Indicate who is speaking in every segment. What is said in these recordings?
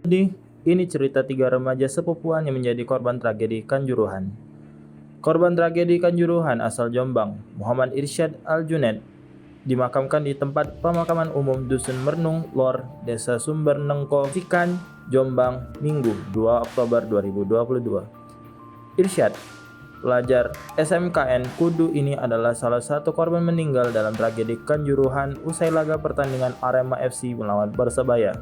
Speaker 1: Ini cerita 3 remaja sepupuan yang menjadi korban tragedi Kanjuruhan. Korban tragedi Kanjuruhan asal Jombang, Muhammad Irsyad Al-Junaid, dimakamkan di tempat pemakaman umum Dusun Mernung Lor, Desa Sumber Nengko, Sikan, Jombang, Minggu 2 Oktober 2022. Irsyad, pelajar SMKN Kudu ini adalah salah satu korban meninggal dalam tragedi Kanjuruhan usai laga pertandingan Arema FC melawan Persebaya.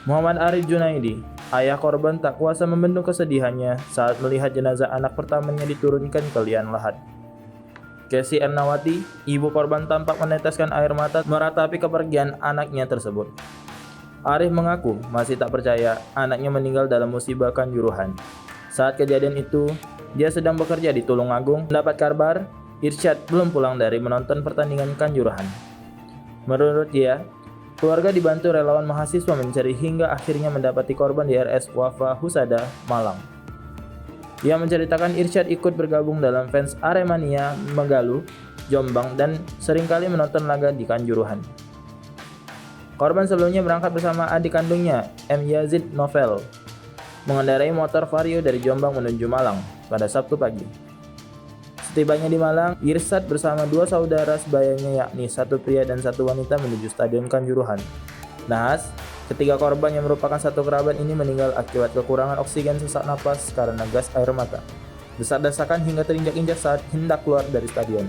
Speaker 1: Muhammad Arif Junaidi, ayah korban, tak kuasa membendung kesedihannya saat melihat jenazah anak pertamanya diturunkan ke liang lahat. Kesi Ernawati, ibu korban, tampak meneteskan air mata meratapi kepergian anaknya tersebut. Arif mengaku masih tak percaya anaknya meninggal dalam musibah Kanjuruhan. Saat kejadian itu, dia sedang bekerja di Tulungagung. Mendapat kabar, Irsyad belum pulang dari menonton pertandingan Kanjuruhan. Menurut dia, keluarga dibantu relawan mahasiswa mencari hingga akhirnya mendapati korban di RS Wafa Husada, Malang. Ia menceritakan Irsyad ikut bergabung dalam fans Aremania Megalu, Jombang, dan seringkali menonton laga di Kanjuruhan. Korban sebelumnya berangkat bersama adik kandungnya, M. Yazid Novel, mengendarai motor Vario dari Jombang menuju Malang pada Sabtu pagi. Setibanya di Malang, Irsyad bersama 2 saudara sebayanya, yakni 1 pria dan 1 wanita, menuju Stadion Kanjuruhan. Naas, ketiga korban yang merupakan satu kerabat ini meninggal akibat kekurangan oksigen sesak napas karena gas air mata. Desak-desakan hingga terinjak-injak saat hendak keluar dari stadion.